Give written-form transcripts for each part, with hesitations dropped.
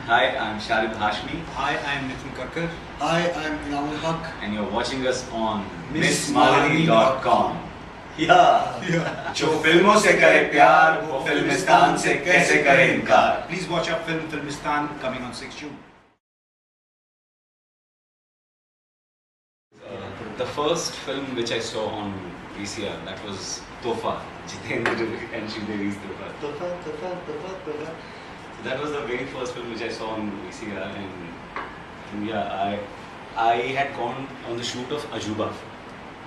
Hi, I'm Shahid Hashmi. Hi, I'm Mithun Karkar. Hi, I'm Inamul Haq. And you're watching us on MissMalini.com. Yeah. जो फिल्मों से करे प्यार वो फिल्मिस्तान से कैसे करे इनकार. Please watch our film Filmistan coming on 6 June. The first film which I saw on VCR, that was Tofa, Jitendra and Sridevi's Tofa. Tofa. So that was the very first film which I saw on VCR, and yeah, I had gone on the shoot of Ajuba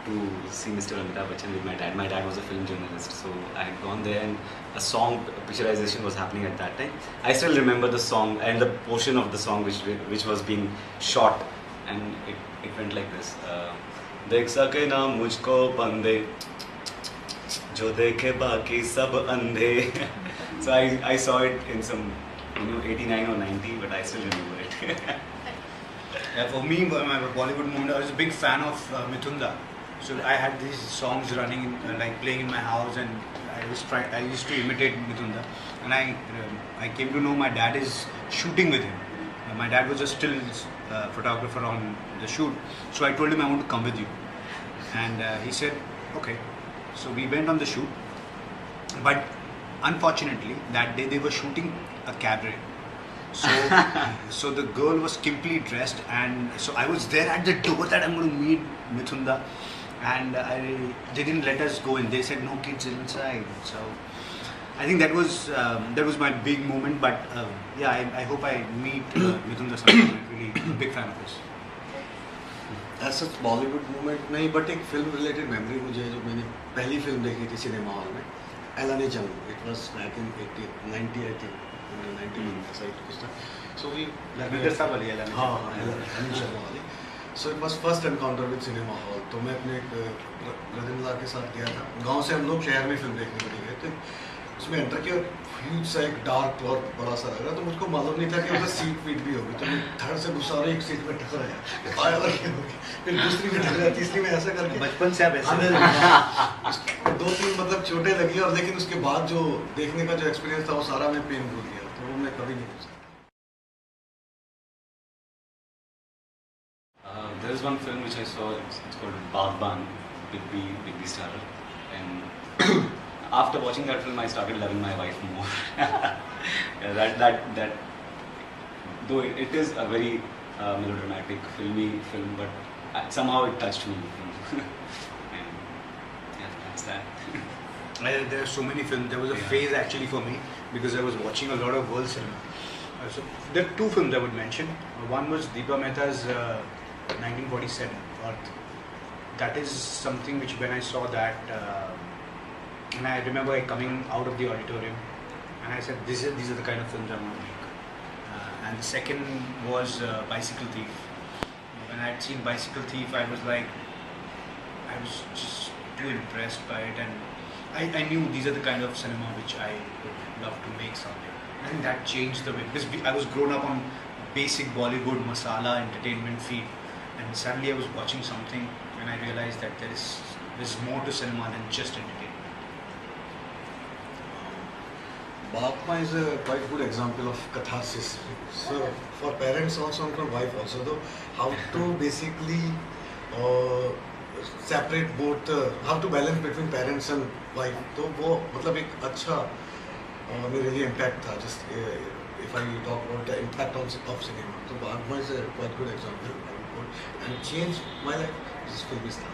to see Mr. Amitabh Bachchan with my dad. My dad was a film journalist, so I had gone there, and a song picturization was happening at that time. I still remember the song and the portion of the song which was being shot, and it went like this. देख सके ना मुझको बंदे जो देखे बाकी सब अंधे. So I saw it in some 89 or 90, but I still remember it. Yeah, for me, my Bollywood movie, I was a big fan of Mithunda. So I had these songs running, like playing in my house, and I used to imitate Mithunda. And I came to know my dad is shooting with him. My dad was a still photographer on the shoot. So I told him I want to come with you. And he said, okay. So we went on the shoot. But unfortunately, that day they were shooting a cabaret. So, so the girl was skimpily dressed, and so I was there at the door that I'm going to meet Mithunda, and they didn't let us go in. They said no kids inside. So I think that was my big moment. But yeah, I hope I meet Mithunda someday. I'm really a big fan of his. ऐसा Bollywood movement नहीं, but एक film related memory मुझे है जो मैंने पहली film देखी थी सिनेमा हॉल में, एलानी जंग. It was back in 90 I think 91 ऐसा ही कुछ था. सो वी लविंदर साहब वाली एलानी. हाँ, एलानी जंग वाली. So it was first encounter with cinema hall. तो मैं अपने ब्रदर-इन-लॉ के साथ गया था. गांव से हम लोग शहर में फिल्म देखने के लिए गए थे. उसमें एंटर किया, ह्यूज सा एक डार्क और बड़ा सा लग रहा. तो मुझको मालूम नहीं था कि उधर सीट वीट भी होगी. तो मैं धड़ से घुसा रहा, एक सीट में टकराया, फिर दूसरी में टकराया, तीसरी में ऐसा करके बचपन से आप ऐसे 2-3 मतलब चोटें लगी. और लेकिन उसके बाद जो देखने का जो एक्सपीरियंस था वो सारा मैं पेन भूल गया. तो वो मैं कभी नहीं भूल सकता. There is one film which I saw. It's called Baghban, Big B starrer, and after watching that film, I started loving my wife more. Yeah, that though it is a very melodramatic, filmy film, but somehow it touched me. And yeah, that's that. There are so many films. There was a phase actually for me because I was watching a lot of world cinema. So there are two films I would mention. One was Deepa Mehta's 1947 Earth. That is something which when I saw that, and I remember coming out of the auditorium, and I said, these are the kind of films I want to make. And the second was Bicycle Thief. When I had seen Bicycle Thief, I was just too impressed by it, and I knew these are the kind of cinema which I would love to make someday. I think that changed the way, because I was grown up on basic Bollywood masala entertainment feed, and suddenly I was watching something and I realized that there's more to cinema than just entertainment. Baapma is a quite good example of catharsis. So for parents also and for wife also, though, how to basically separate both, how to balance between parents and wife. तो वो मतलब एक अच्छा मेरे लिए impact था. Just if I talk about the impact of cinema, so Baapma is a quite good example. And changed my life. This is Filmistan.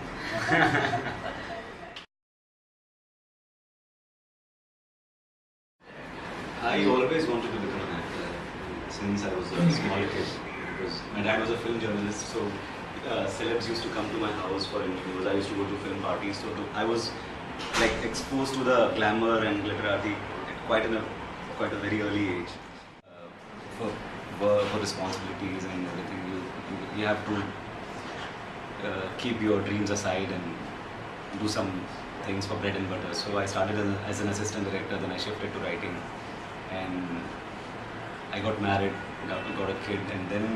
I always wanted to become an actor since I was a small kid, because my dad was a film journalist, so celebs used to come to my house for interviews. I used to go to film parties, so I was like exposed to the glamour and glitterati at quite a very early age. For work, for responsibilities and everything, you have to keep your dreams aside and do some things for bread and butter. So I started as an assistant director, then I shifted to writing, and I got married, got a kid, and then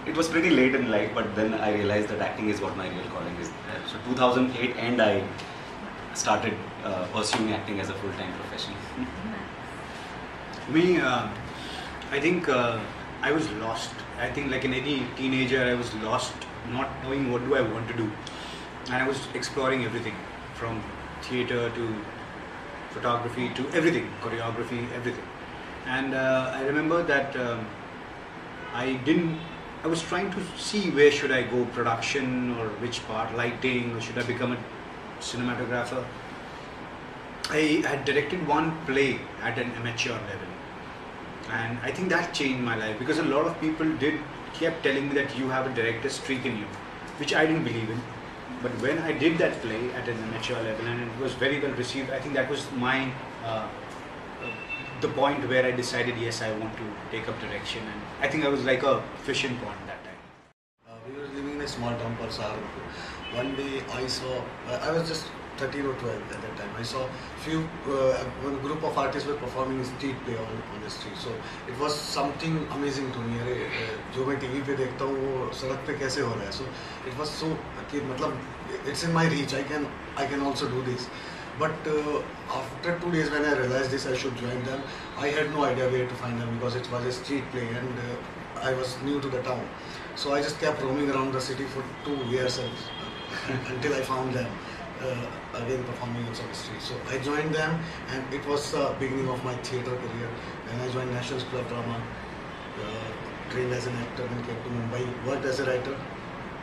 it was pretty late in life, but then I realized that acting is what my real calling is. So 2008 and I started pursuing acting as a full-time profession. Me, I think I was lost. I think like in any teenager, I was lost, not knowing what do I want to do, and I was exploring everything, from theatre to photography to everything, choreography, everything. And I remember that I was trying to see where should I go, production or which part, lighting, or should I become a cinematographer. I had directed one play at an amateur level, and I think that changed my life, because a lot of people kept telling me that you have a director streak in you, which I didn't believe in. But when I did that play at an amateur level and it was very well received, I think that was the point where I decided, yes, I want to take up direction. And I think I was like a fish in pond that time. We were living in a small town called Saharanpur. One day I saw, I was just 13 or 12 at that time. I saw one group of artists were performing a street play on the street. So it was something amazing to me. अरे जो मैं TV पे देखता हूँ वो सड़क पे कैसे हो रहा है. So it was so कि मतलब it's in my reach. I can also do this. But after 2 days when I realized this, I should join them. I had no idea where to find them because it was a street play and I was new to the town. So I just kept roaming around the city for 2 years until I found them again performing on some street. So I joined them and it was the beginning of my theatre career. And I joined National School of Drama, trained as an actor, and came to Mumbai, worked as a writer,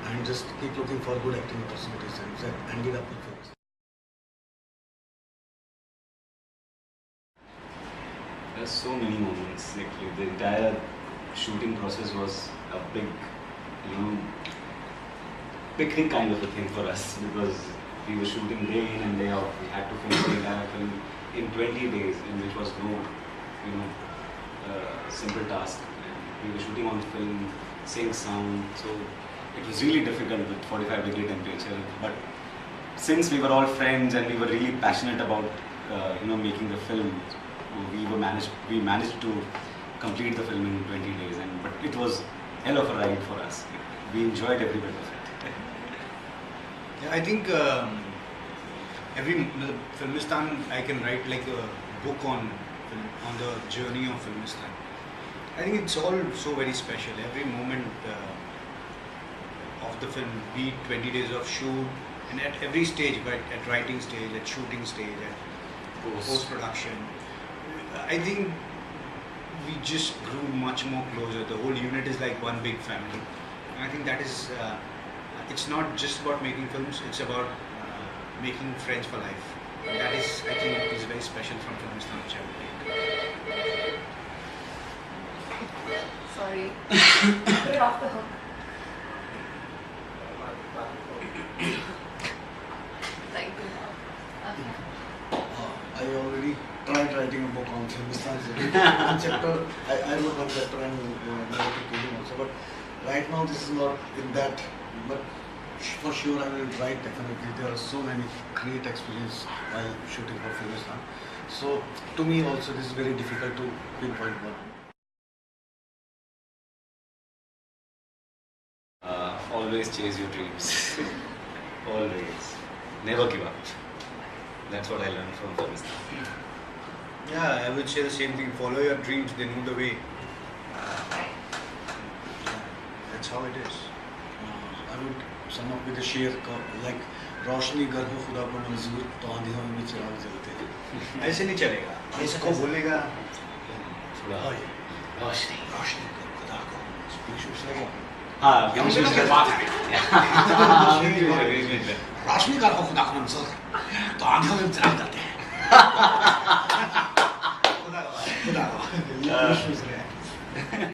and just keep looking for good acting opportunities and ended up with films. There's so many moments. Like the entire shooting process was a big, picnic kind of a thing for us, because we were shooting day in and day out. We had to finish the entire film in 20 days, and which was no, simple task. And we were shooting on film, same sound, so it was really difficult with 45-degree temperature. But since we were all friends and we were really passionate about, making the film, we managed to complete the film in 20 days. But it was hell of a ride for us. We enjoyed every bit of it. Yeah, I think Filmistan, I can write like a book on the journey of Filmistan. I think it's all so very special. Every moment of the film, be it 20 days of shoot, and at every stage, but at writing stage, at shooting stage, at post-production, I think we just grew much more closer. The whole unit is like one big family. And I think that is, it's not just about making films, it's about making friends for life. And that is, I think, is very special from Filmistan, which I would take. Sorry. Put it off the hook. Like, okay. I already tried writing a book on Filmistan. One chapter, I wrote one chapter and narrated to him also. But right now, this is not in that. But for sure, I will write definitely. There are so many great experiences while shooting for Filmistan. So to me also, this is very difficult to pinpoint one. Always chase your dreams. Always. Never give up. That's what I learned from Filmistan. Yeah, I would say the same thing. Follow your dreams, they know the way. That's how it is. I would sum up with a शेर like रोशनी गर हो खुदा को मंजूर तो आंधियों में भी चिराग जलते हैं. ऐसे नहीं चलेगा. इसको बोलेगा थोड़ा रोशनी रोशनी कर खुदा को. Speak like हाँ, बात है. रोशनी गर हो खुदा को मंजूर तो आंधियों में भी चिराग जलते हैं.